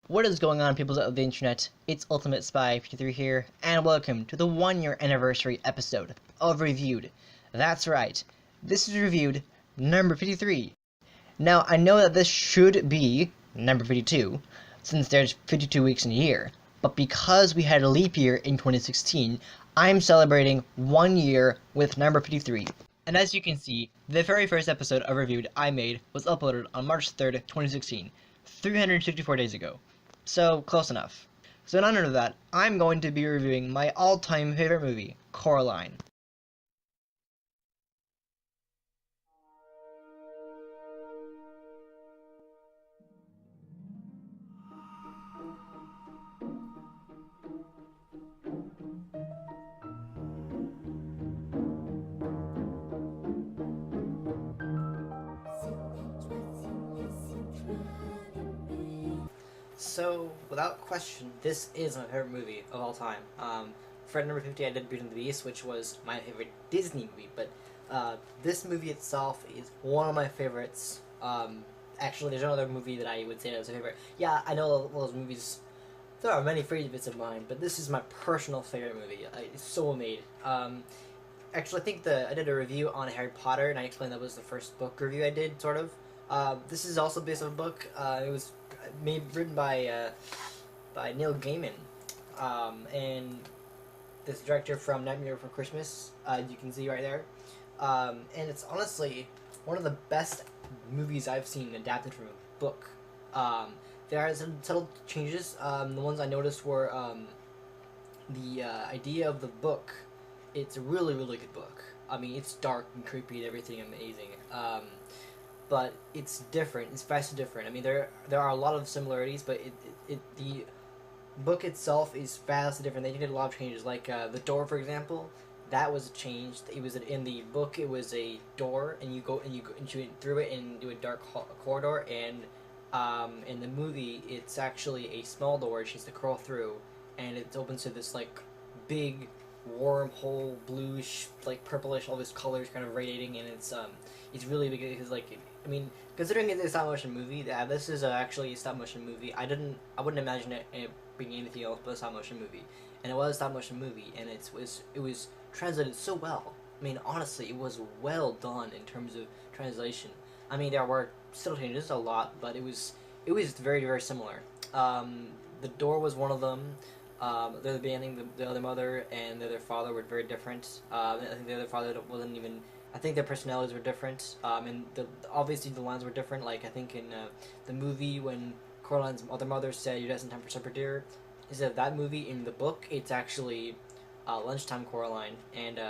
What is going on, people of the internet? It's Ultimate Spy 53 here, and welcome to the 1-year anniversary episode of Reviewed. That's right, this is Reviewed number 53. Now, I know that this should be number 52, since there's 52 weeks in a year, but because we had a leap year in 2016, I'm celebrating 1 year with number 53. And as you can see, the very first episode of Reviewed I made was uploaded on March 3rd, 2016, 354 days ago. So, close enough. So in honor of that, I'm going to be reviewing my all-time favorite movie, Coraline. So, without question, this is my favorite movie of all time. For number 50, I did Beauty and the Beast, which was my favorite Disney movie, but this movie itself is one of my favorites. Actually, there's another movie that I would say that was a favorite. Yeah, I know those movies, there are many favorites of mine, but this is my personal favorite movie. It's so well made. Actually, I think I did a review on Harry Potter, and I explained that was the first book review I did, sort of. This is also based on a book. It was written by Neil Gaiman, and this director from Nightmare Before Christmas. You can see right there, and it's honestly one of the best movies I've seen adapted from a book. There are some subtle changes. The ones I noticed were the idea of the book. It's a really, really good book. I mean, it's dark and creepy and everything amazing. But it's different. It's vastly different. I mean, there are a lot of similarities, but the book itself is vastly different. They did a lot of changes, like the door, for example. That was changed. It was in the book. It was a door, and you went through it into a dark corridor. And in the movie, it's actually a small door. She has to crawl through, and it opens to this like big wormhole, bluish, like purplish, all these colors kind of radiating, and it's really big because I mean, considering it's a stop motion movie, this is actually a stop motion movie. I wouldn't imagine it being anything else but a stop motion movie, and it was a stop motion movie, and it was translated so well. I mean, honestly, it was well done in terms of translation. I mean, there were still changes a lot, but it was very, very similar. The door was one of them. The beginning, the other mother and the other father were very different. I think the other father wasn't even. I think their personalities were different. And obviously the lines were different. Like I think in the movie when Coraline's other mother said, "You're just in time for supper, dear," instead of that movie in the book, it's actually lunchtime Coraline, and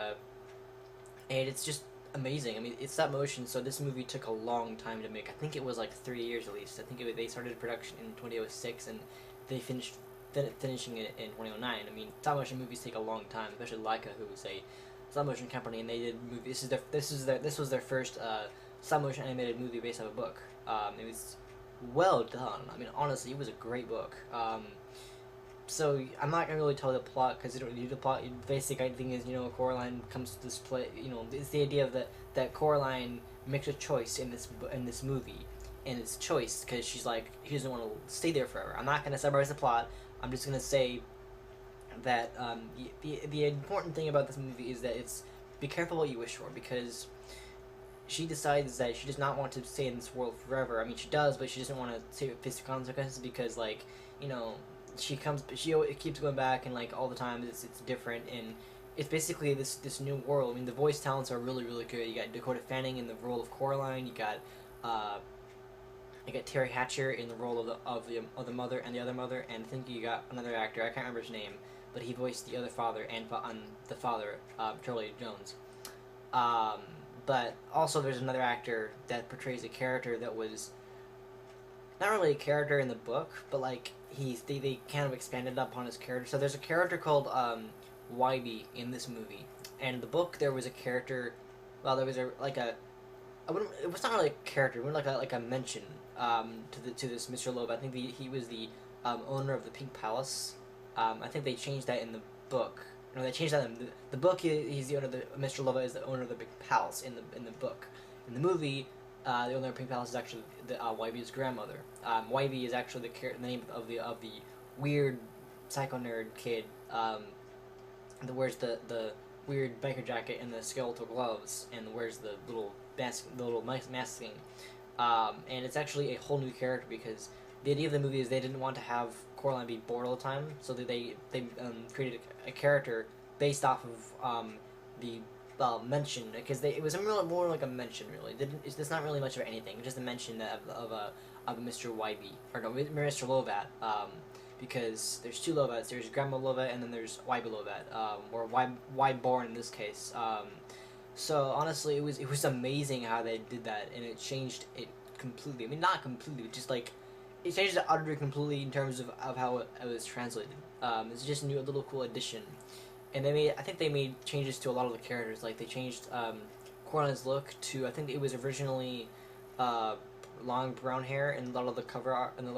it's just amazing. I mean, it's stop motion, so this movie took a long time to make. I think it was like 3 years at least. I think they started production in 2006 and they finishing it in 2009. I mean, stop motion movies take a long time, especially Leica, who is a stop motion company, and they did movies. This was their first stop motion animated movie based on a book. It was well done. I mean, honestly, it was a great book. So I'm not gonna really tell the plot because you don't need the plot. The basic thing is, Coraline comes to this play. It's the idea of that Coraline makes a choice in this movie, and it's choice because she doesn't want to stay there forever. I'm not gonna summarize the plot. I'm just gonna say that the important thing about this movie is that it's be careful what you wish for, because she decides that she does not want to stay in this world forever. I mean, she does, but she doesn't want to face the consequences because, she keeps going back, and all the time it's different, and it's basically this new world. I mean, the voice talents are really, really good. You got Dakota Fanning in the role of Coraline. You got Terry Hatcher in the role of the mother and the other mother, and I think you got another actor, I can't remember his name, but he voiced the other father and the father, Charlie Jones. But also there's another actor that portrays a character that was not really a character in the book, but they kind of expanded upon his character. So there's a character called Wybie in this movie, and in the book there was a character. Well, there was it was not really a character. It was like a mention to this Mr. Loeb. I think he was the owner of the Pink Palace. I think they changed that in the book. No, they changed that in the book. He's the owner of Mr. Loeb is the owner of the Pink Palace in the book. In the movie, the owner of Pink Palace is actually Wybie's grandmother. Wybie is actually the name of the weird psycho nerd kid that wears the weird biker jacket and the skeletal gloves and wears the little masking. And it's actually a whole new character because the idea of the movie is they didn't want to have Coraline be bored all the time, so they created a character based off of the mention, because it was more like a mention really. It's not really much of anything, just a mention of Mr. Wybie, or no, Mr. Lovat, because there's two Lovats. There's Grandma Lovat and then there's Wybie Lovat, or Wyborn in this case. So honestly, it was amazing how they did that, and it changed it completely. I mean, not completely, just like it changed it utterly completely in terms of how it was translated. It's just a little cool addition, and I think they made changes to a lot of the characters. Like they changed Coraline's look to, I think it was originally long brown hair in a lot of the cover art, and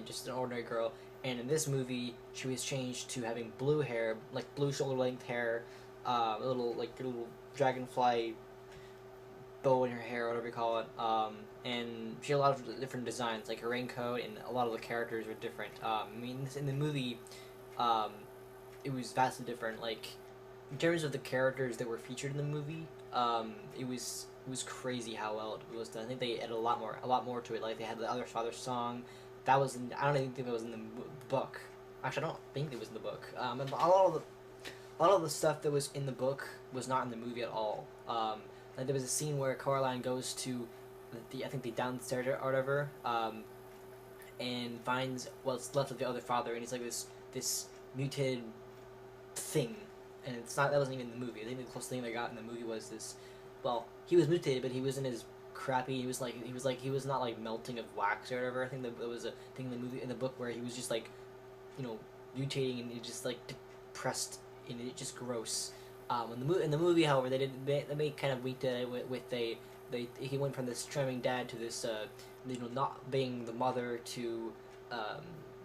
just an ordinary girl. And in this movie, she was changed to having blue hair, like blue shoulder-length hair, a little dragonfly bow in her hair, or whatever you call it. And she had a lot of different designs, like her raincoat, and a lot of the characters were different. I mean, in the movie, it was vastly different. Like in terms of the characters that were featured in the movie, it was crazy how well it was done. I think they added a lot more to it. Like they had the Other Father song. That was I don't even think that was in the book. Actually, I don't think it was in the book. And a lot of the stuff that was in the book was not in the movie at all. Like there was a scene where Coraline goes to I think the downstairs or whatever, and finds what's left of the Other Father, and he's like this mutated thing, and that wasn't even in the movie. I think the closest thing they got in the movie was this. Well, he was mutated, but he wasn't as crappy. He was not like melting of wax or whatever. I think there was a thing in the book where he was just like, mutating, and he just like depressed, and it just gross. In the movie, however, they kind of winked at it with he went from this charming dad to this not being the mother to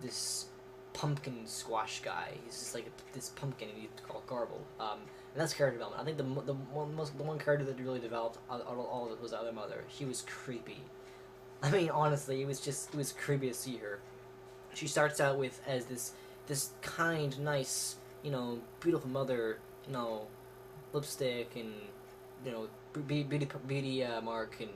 this pumpkin squash guy. He's just like this pumpkin, and he's called Garble. And that's character development. I think the one character that really developed all of it was the Other Mother. She was creepy. I mean, honestly, it was creepy to see her. She starts out as this kind, nice, beautiful mother, lipstick and beauty mark and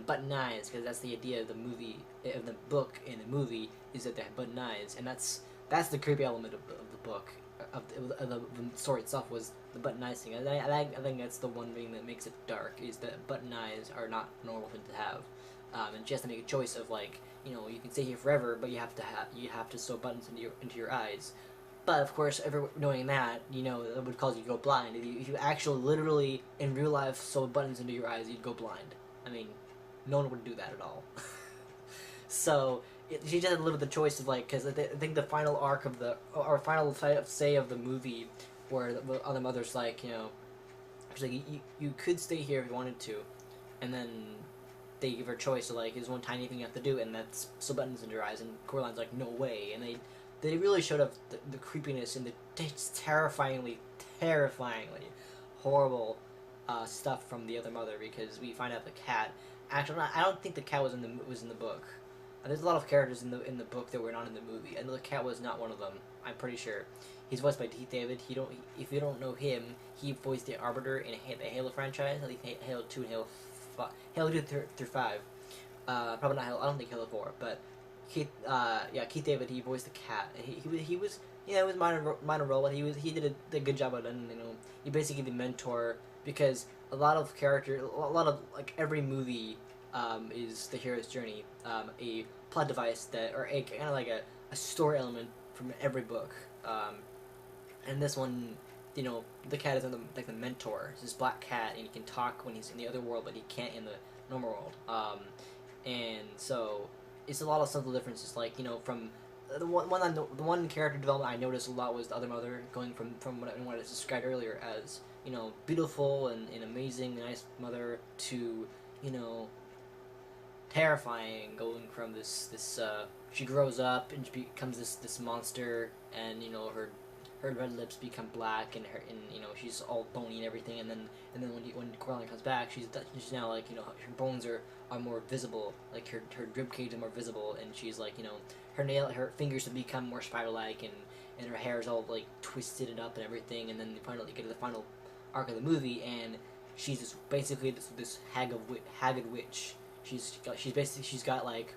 button eyes, because that's the idea of the movie, of the book and the movie, is that they have button eyes, and that's the creepy element of the book, of the story itself, was the button eyes thing. I think that's the one thing that makes it dark, is that button eyes are not a normal thing to have, and she has to make a choice of like, you can stay here forever, but you have to sew buttons into your eyes. But of course, knowing that, that would cause you to go blind. If you actually literally in real life sew buttons into your eyes, you'd go blind. I mean, no one would do that at all. So she just had a little bit of the choice of like, because I think the final arc of final say of the movie, where the Other Mother's like, she's like, you could stay here if you wanted to, and then they give her a choice of like, there's one tiny thing you have to do, and that's sew buttons into your eyes, and Coraline's like, no way, and they really showed up the creepiness and the terrifyingly horrible stuff from the Other Mother, because we find out the cat. Actually, I don't think the cat was in the book. There's a lot of characters in the book that were not in the movie, and the cat was not one of them. I'm pretty sure. He's voiced by Keith David. If you don't know him, he voiced the Arbiter in the Halo franchise. I think Halo 2 and Halo 2 through 5. Probably not Halo. I don't think Halo 4, but. Keith David, he voiced the cat. He was, it was minor role, but he did a good job of it. And he basically the mentor, because a lot of like every movie is the hero's journey, a plot device or a kind of like a story element from every book. And this one, the cat is the mentor. It's this black cat, and he can talk when he's in the other world, but he can't in the normal world. And so. It's a lot of subtle differences, like from the one character development I noticed a lot was the Other Mother, going from what I described earlier as beautiful and amazing, nice mother to terrifying, going from this she grows up and she becomes this monster, and her her red lips become black, and she's all bony and everything, and then when Coraline comes back, she's now like, her bones are more visible, like her rib cage is more visible, and she's like, her fingers have become more spider like, and her hair is all like twisted and up and everything, and then you finally get to the final arc of the movie, and she's basically this haggard witch. She's got like,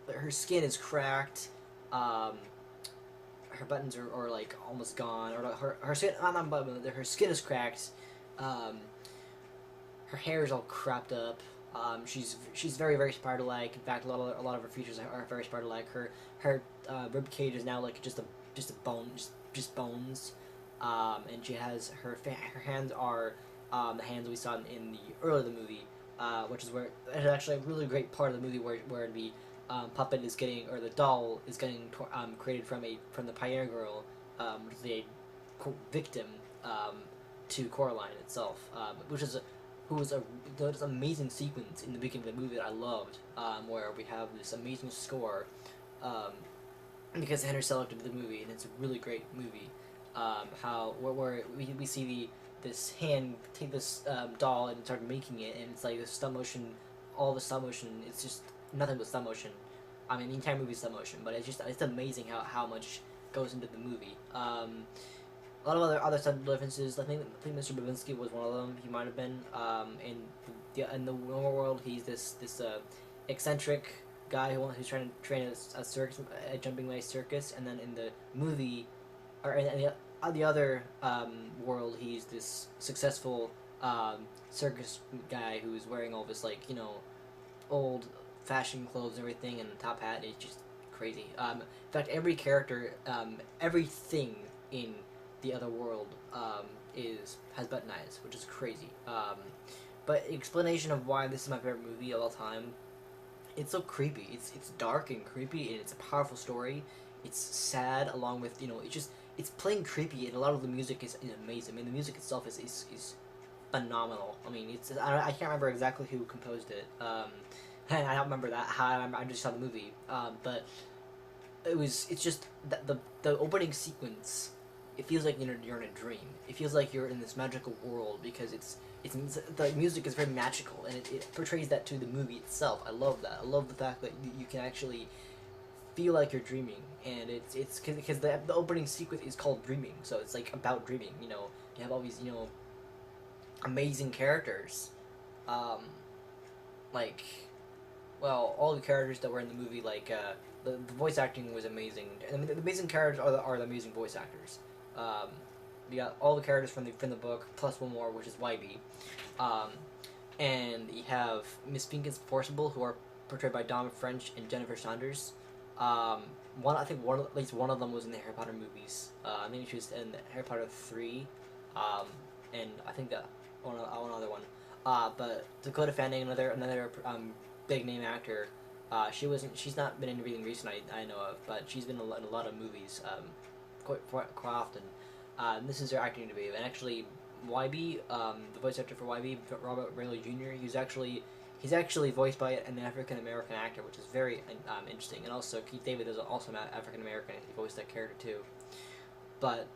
her skin is cracked. Her buttons are like almost gone, or her skin, not button, her skin is cracked. Her hair is all cropped up. She's very, very spider-like. In fact, a lot of her features are very spider-like. Her rib cage is now like just a bone, just bones. And she has her hands are the hands we saw in the early of the movie, which is where it's actually a really great part of the movie where the puppet is getting, or the doll is getting created from the Pioneer Girl, which is a victim to Coraline itself, who was this amazing sequence in the beginning of the movie that I loved, where we have this amazing score, because Henry Selick did the movie, and it's a really great movie. Where we see this hand take this doll and start making it, and it's like this stop motion, all the stop motion. It's just nothing but stop motion. I mean, the entire movie is stop motion, but it's amazing how much goes into the movie. A lot of other subtle differences. I think Mr. Babinski was one of them. He might have been. In the normal world, he's this eccentric guy who's trying to train a circus, a jumping way circus, and then in the movie, or in the other world, he's this successful circus guy who's wearing all this like old fashioned clothes and everything, and the top hat. It's just crazy. In fact, every character, everything in the other world has button eyes, which is crazy. But explanation of why this is my favorite movie of all time. It's so creepy. It's dark and creepy, and it's a powerful story. It's sad, along with it's plain creepy, and a lot of the music is amazing. I mean, the music itself is phenomenal. I mean, I can't remember exactly who composed it. And I don't remember that. I just saw the movie. But it's just the opening sequence. It feels like you're in a dream. It feels like you're in this magical world, because the music is very magical, and it portrays that to the movie itself. I love that. I love the fact that you can actually feel like you're dreaming, and it's because the opening sequence is called Dreaming, so it's like about dreaming. You have all these amazing characters, like, well, all the characters that were in the movie, like the voice acting was amazing. And the amazing characters are the amazing voice actors. You got all the characters from the book plus one more, which is YB, and you have Miss Pink and Forcible, who are portrayed by Dom French and Jennifer Saunders. I think at least one of them was in the Harry Potter movies. I think she was in Harry Potter 3, and I think that one other one. But Dakota Fanning, another big name actor. She's not been in anything recent I know of, but she's been in a lot of movies quite often. This is her acting debut, and actually YB, the voice actor for YB, Robert Rayleigh Jr. He's actually voiced by an African American actor, which is very interesting. And also Keith David is also an African American. He voiced that character too. But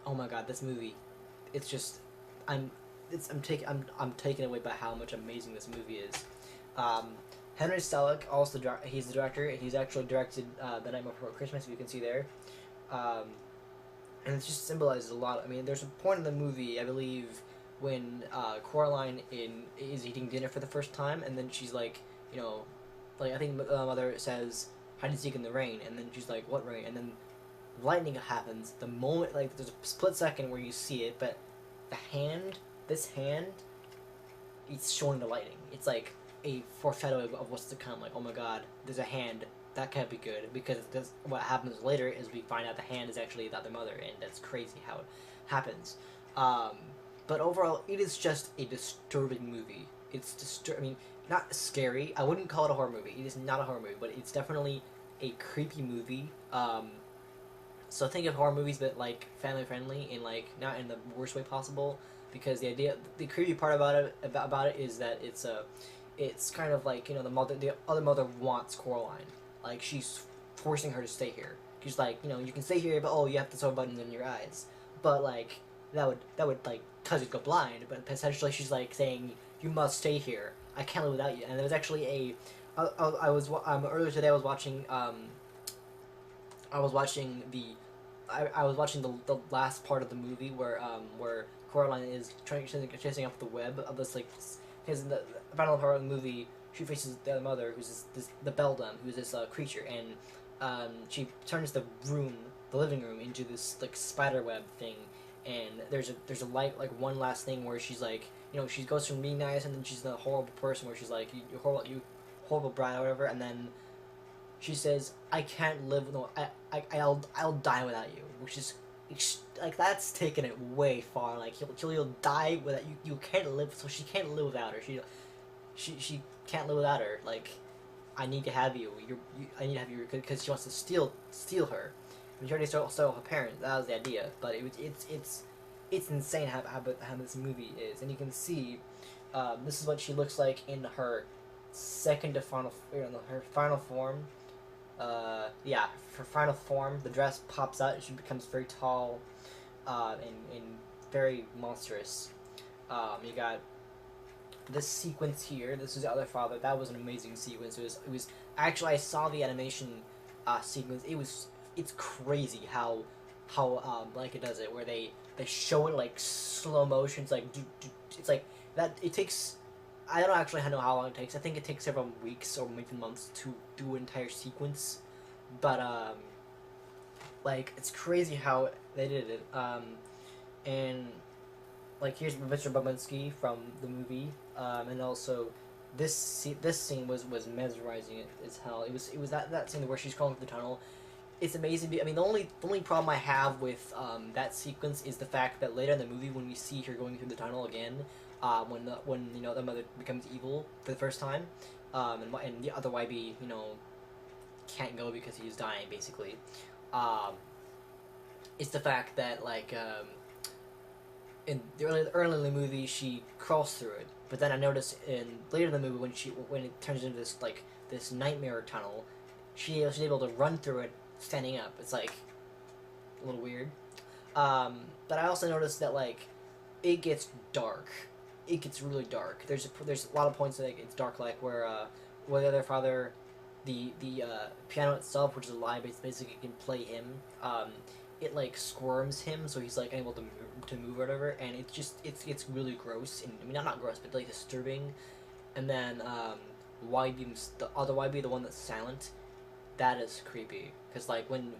oh my God, this movie, it's just I'm taken away by how much amazing this movie is. Henry Selick, he's the director. He's actually directed The Night Before Christmas, if you can see there. And it just symbolizes a lot. I mean, there's a point in the movie, I believe, when Coraline is eating dinner for the first time, and then she's like, I think the mother says, "Hide and seek in the rain," and then she's like, "What rain?" And then lightning happens. The moment, like, there's a split second where you see it, but this hand, it's showing the lightning. It's like a foreshadow of what's to come. Like, oh my God, there's a hand. That can't be good, because what happens later is we find out the hand is actually the other mother, and that's crazy how it happens. But overall, it is just a disturbing movie. I mean, not scary. I wouldn't call it a horror movie. It is not a horror movie, but it's definitely a creepy movie. So think of horror movies, but like family friendly, and like not in the worst way possible. Because the creepy part about it is that it's kind of like the other mother wants Coraline. Like, she's forcing her to stay here, She's like, you know, you can stay here, but oh, you have to sew buttons in your eyes. But like that would like cause you to go blind. But essentially, she's like saying you must stay here. I can't live without you. And there was actually I was earlier today. I was watching I was watching the last part of the movie where Coraline is chasing up the web of this like because in the final part of the movie she faces the other mother who's this the beldam who's this creature, and she turns the living room into this like spider web thing, and there's a light like one last thing where she's like, you know, she goes from being nice and then she's a horrible person where she's like you horrible bride or whatever, and then she says, "I can't live. No, I'll die without you," which is like that's taking it way far. Like you'll die without you. You can't live. So she can't live without her. She can't live without her. Like I need to have you. I need to have you because she wants to steal her. And she already stole her parents. That was the idea. But it's insane how this movie is, and you can see this is what she looks like in her second to final, her final form. Yeah, for final form, the dress pops out. She becomes very tall, and very monstrous. You got this sequence here. This is the other father. That was an amazing sequence. It was actually I saw the animation sequence. It's crazy how like it does it where they show it like slow motion. It's like it's like that. It takes. I don't actually know how long it takes. I think it takes several weeks or maybe months to do an entire sequence. But, like, it's crazy how they did it. And, like, here's Mr. Babinski from the movie. And also, this scene was mesmerizing as hell. It was that scene where she's crawling through the tunnel. It's amazing. I mean, the only problem I have with that sequence is the fact that later in the movie, when we see her going through the tunnel again, when you know the mother becomes evil for the first time, and the other YB can't go because he's dying basically. It's the fact that like in the early in the movie she crawls through it, but then I noticed later in the movie when it turns into this nightmare tunnel, she's able to run through it standing up. It's like a little weird. But I also noticed that like it gets dark. It gets really dark. There's a lot of points that it's dark, like where the other father, the piano itself, which is alive, basically can play him. It like squirms him, so he's like unable to move or whatever, and it's really gross. And I mean not gross, but like disturbing. And then YB, the other YB, the one that's silent, that is creepy. Because like when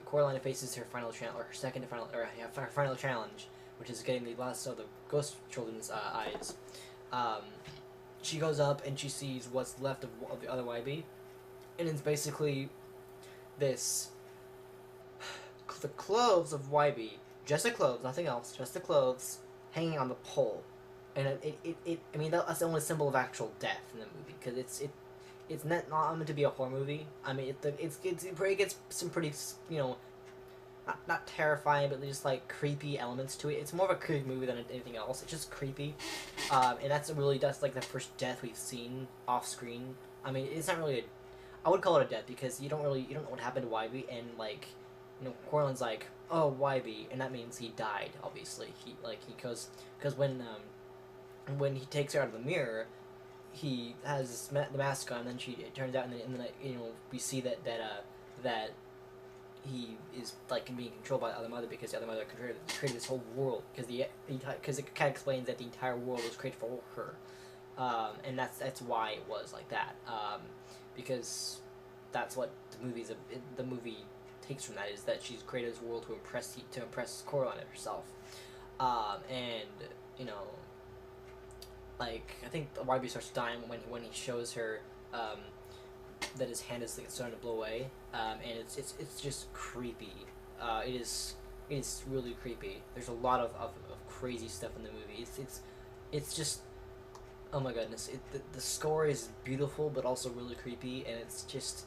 Coraline faces her final challenge, or her second to final, or her final challenge, which is getting the last of the ghost children's eyes, she goes up and she sees what's left of the other YB, and it's basically this, the clothes of YB, just the clothes, nothing else, just the clothes, hanging on the pole, and I mean that's the only symbol of actual death in the movie, because it's not meant to be a horror movie. I mean it gets some pretty not terrifying, but just like creepy elements to it. It's more of a creepy movie than anything else. It's just creepy, and that's like the first death we've seen off screen. I mean, it's not really I would call it a death because you don't know what happened to YB, and like Coraline's like, oh, YB, and that means he died. Obviously, he goes because when he takes her out of the mirror, he has the mask on, and then it turns out, and then we see that he is like being controlled by the other mother, because the other mother created this whole world, because it kind of explains that the entire world was created for her, and that's why it was like that, because that's what the movie takes from that, is that she's created this world to impress Coraline herself, and like I think YB starts dying when he shows her that his hand is like starting to blow away, and it's just creepy. It is really creepy. There's a lot of crazy stuff in the movie. It's just, oh my goodness. The score is beautiful but also really creepy, and it's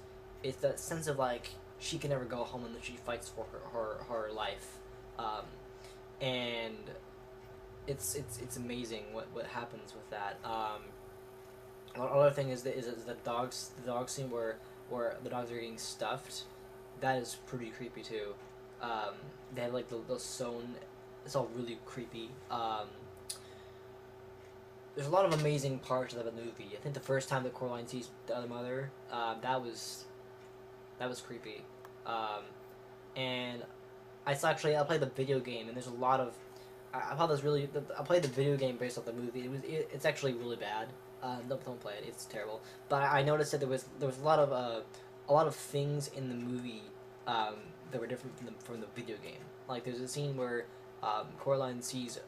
that sense of like she can never go home and that she fights for her life, and it's amazing what happens with that. Another thing is the dog scene where the dogs are getting stuffed. that is pretty creepy too. They have like the sewn. It's all really creepy. There's a lot of amazing parts of the movie. I think the first time that Coraline sees the other mother, that was creepy. Um, and I played the video game, and there's a lot of I thought this really. I played the video game based off the movie. It's actually really bad. Don't play it. It's terrible. But I noticed that there was a lot of things in the movie that were different from the video game. Like there's a scene where Coraline sees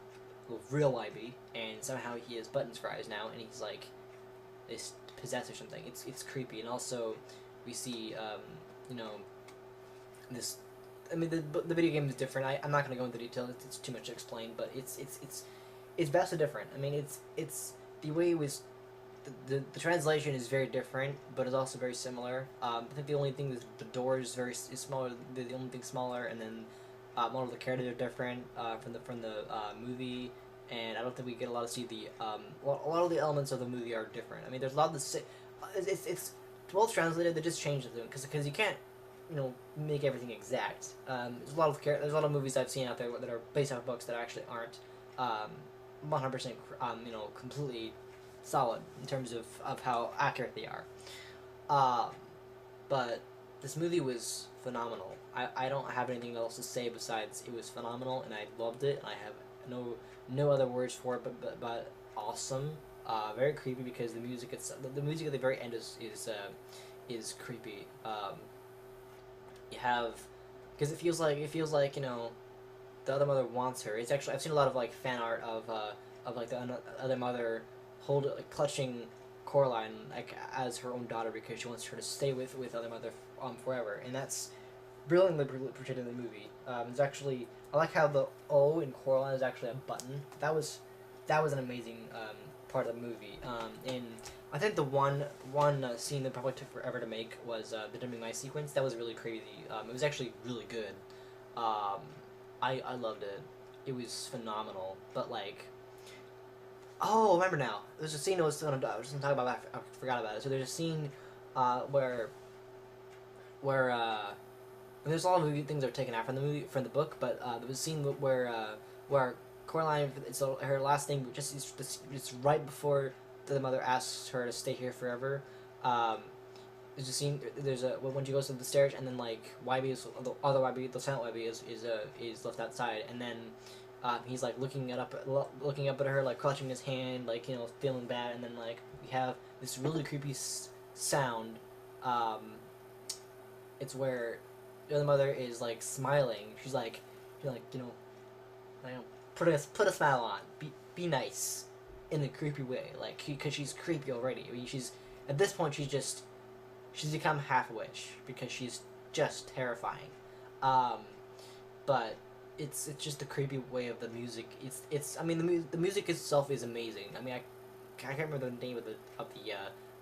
real YB, and somehow he has buttons for eyes now, and he's like is possessed or something. It's creepy, and also we see you know this. I mean, the video game is different. I'm not going to go into detail. It's too much to explain, but it's vastly different. I mean, it's the way it was. The translation is very different, but it's also very similar. I think the only thing is the door is is smaller. The only thing smaller, and then all of the characters are different from the movie. And I don't think we get a lot to see the a lot of the elements of the movie are different. I mean, there's a lot of the it's well translated. They just changed it because you can't make everything exact. There's a lot of movies I've seen out there that are based off books that actually aren't 100% completely solid in terms of how accurate they are. But this movie was phenomenal. I don't have anything else to say besides it was phenomenal, and I loved it. And I have no other words for it but awesome. Very creepy because the music the music at the very end is creepy. You have because it feels like the other mother wants her. It's actually I've seen a lot of like fan art of like the other mother clutching Coraline like as her own daughter because she wants her to stay with other mother forever, and that's brilliantly portrayed in the movie. It's actually I like how the O in Coraline is actually a button. That was an amazing part of the movie. And I think the one scene that probably took forever to make was the dimming light sequence. That was really crazy. It was actually really good. I loved it. It was phenomenal. But like, oh, I remember now. There's a scene I was going to talk about. I forgot about it. So there's a scene where and there's a lot of movie things that are taken out from the book, but there was a scene where Coraline, her last thing, it's right before the mother asks her to stay here forever. There's a scene. When she goes to the stairs, and then like YB is the other YB, the silent YB is left outside, and then he's like looking up at her, like clutching his hand, like feeling bad, and then like we have this really creepy sound. It's where the other mother is like smiling. She's like put a smile on. Be nice, in a creepy way. Like because she's creepy already. I mean, at this point she's become half a witch because she's just terrifying. But it's just the creepy way of the music. I mean the music itself is amazing. I mean I can't remember the name of the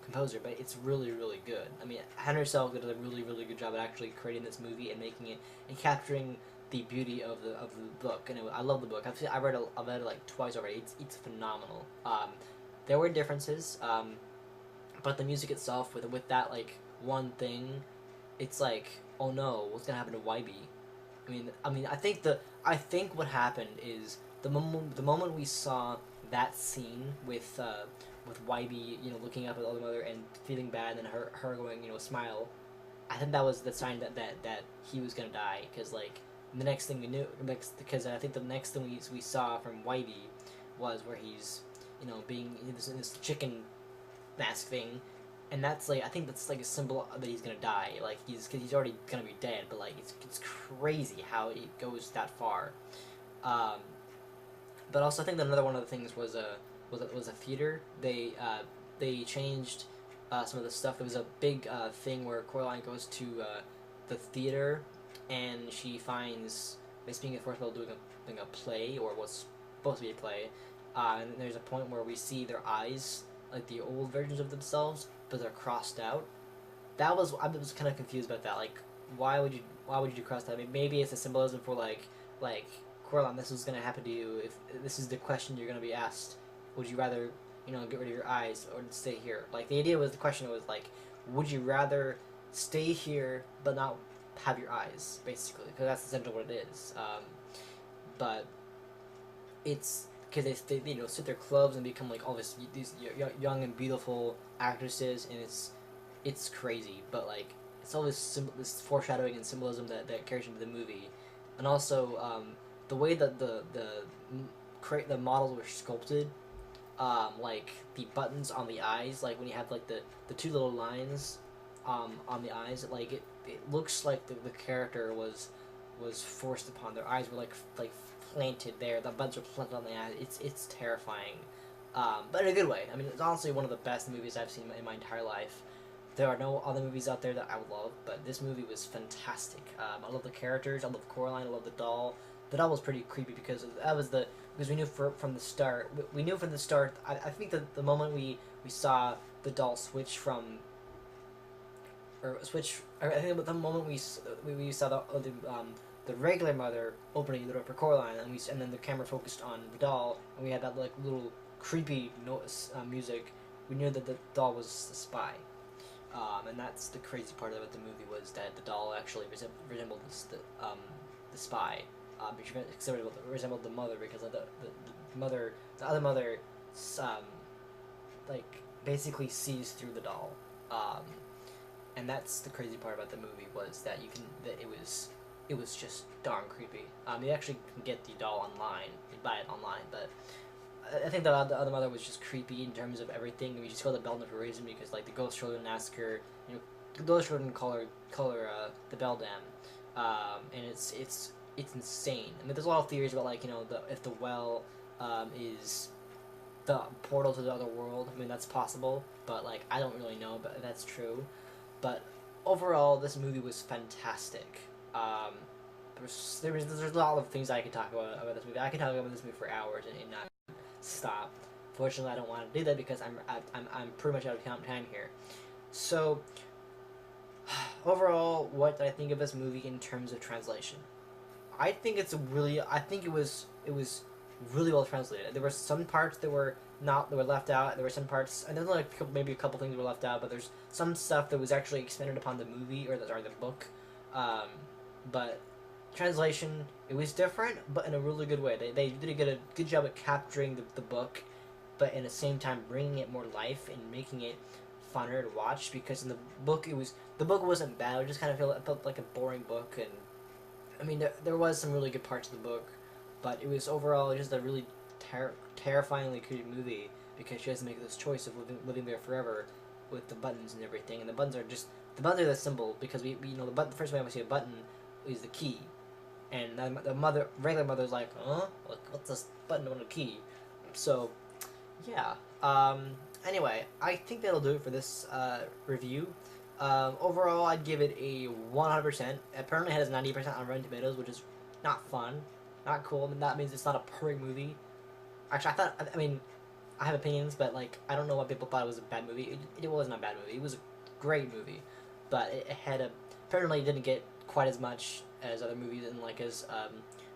composer, but it's really really good. I mean Henry Selick did a really really good job at actually creating this movie and making it and capturing the beauty of the book. And I love the book. I've read it like twice already. It's phenomenal. There were differences, but the music itself with that like one thing, it's like, oh no, what's gonna happen to YB? I mean I think what happened is the moment we saw that scene with YB, looking up at the other mother and feeling bad, and her going, smile. I think that was the sign that he was gonna die, because like the next thing we knew, because I think the next thing we saw from YB was where he's, being in this chicken mask thing, and that's like I think that's like a symbol that he's gonna die, like because he's already gonna be dead, but like it's crazy how it goes that far. But also I think that another one of the things was a theater. They changed some of the stuff. There was a big thing where Coraline goes to the theater, and she finds Miss Being Force doing a play, or what's supposed to be a play. And there's a point where we see their eyes, like the old versions of themselves, but they're crossed out. I was kind of confused about that. Like, why would you do crossed out? I mean, maybe it's a symbolism for like Coraline, this is gonna happen to you. If this is the question you're gonna be asked, would you rather get rid of your eyes or stay here? Like the question was like, would you rather stay here but not have your eyes, basically, because that's essentially what it is. But it's because they you know sit their clubs and become like all these young and beautiful actresses, and it's crazy, but like it's all this foreshadowing and symbolism that carries into the movie, and also the way that the models were sculpted, like the buttons on the eyes, like when you have like the two little lines on the eyes, like it looks like the character was forced upon. Their eyes were like planted there. The buttons are planted on the eyes. It's terrifying, but in a good way. I mean, it's honestly one of the best movies I've seen in my entire life. There are no other movies out there that I would love, but this movie was fantastic. I love the characters. I love Coraline. I love the doll. The doll was pretty creepy because because we knew from the start. We knew from the start. I think that the moment we saw the doll switch from I think the moment we saw the regular mother opening the door for Coraline, and then the camera focused on the doll, and we had that like little creepy music. We knew that the doll was the spy, and that's the crazy part about the movie, was that the doll actually resembled the spy, resembled the mother, because of the other mother, like basically sees through the doll. And that's the crazy part about the movie, was that it was just darn creepy. You actually can get the doll online, you buy it online, but I think the other mother was just creepy in terms of everything. We just call the bell for a reason, because like the ghost children ask her, you know, the ghost children call her the beldam, and it's insane. I mean, there's a lot of theories about like, you know, if the well is the portal to the other world. I mean, that's possible, but like I don't really know, but that's true. But overall, this movie was fantastic. There's a lot of things I could talk about this movie. I could talk about this movie for hours and not stop. Fortunately, I don't want to do that because I'm pretty much out of time here. So overall, what did I think of this movie in terms of translation? I think it was really well translated. There were some parts that were left out. There were some parts, and there's like maybe a couple things that were left out, but there's some stuff that was actually expanded upon the movie or the book. But translation, it was different, but in a really good way. They did a good job at capturing the book, but in the same time bringing it more life and making it funner to watch. Because in the book wasn't bad. It just kind of felt like a boring book, and I mean there was some really good parts of the book, but it was overall just a really terrifyingly creepy movie, because she has to make this choice of living there forever with the buttons and everything. And the buttons are the symbol, because we you know the first time we see a button is the key, and the regular mother's like, what's this button on a key? So yeah. Anyway, I think that'll do it for this review. Overall, I'd give it a 100%. Apparently, it has 90% on Rotten Tomatoes, which is not fun, not cool. I mean, that means it's not a perfect movie. Actually, I have opinions, but like I don't know why people thought it was a bad movie. It wasn't a bad movie. It was a great movie, but it had apparently it didn't get quite as much as other movies, and like as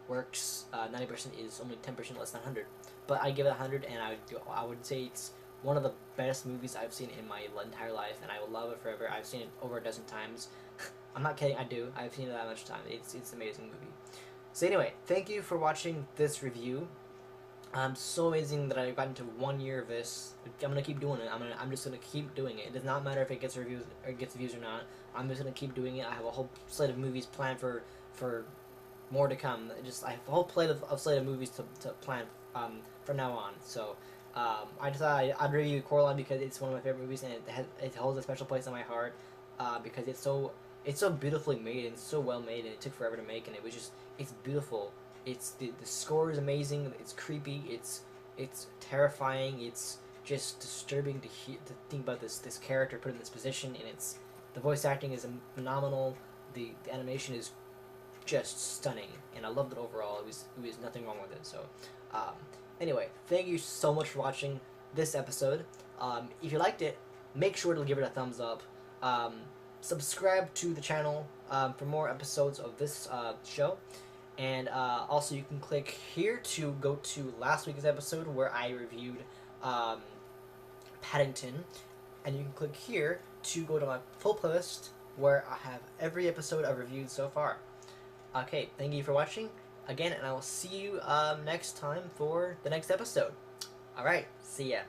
works. 90% is only 10% less than 100. But I give it 100, and I would say it's one of the best movies I've seen in my entire life, and I will love it forever. I've seen it over a dozen times. I'm not kidding. I do. I've seen it that much time. It's an amazing movie. So anyway, thank you for watching this review. So amazing that I've gotten to 1 year of this. I'm gonna keep doing it. I'm just gonna keep doing it. It does not matter if it gets reviews or not. I'm just gonna keep doing it. I have a whole slate of movies planned for more to come. I have a whole slate of movies to plan from now on. So I decided I'd review Coraline because it's one of my favorite movies, and it holds a special place in my heart because it's so beautifully made and so well made, and it took forever to make, and it's beautiful. It's the score is amazing. It's creepy. It's terrifying. It's just disturbing to think about this character put in this position, and the voice acting is phenomenal. The animation is just stunning, and I loved it overall. It was nothing wrong with it. So anyway, thank you so much for watching this episode. If you liked it, make sure to give it a thumbs up. Subscribe to the channel for more episodes of this show. And also, you can click here to go to last week's episode where I reviewed Paddington. And you can click here to go to my full playlist where I have every episode I've reviewed so far. Okay, thank you for watching again, and I will see you next time for the next episode. Alright, see ya.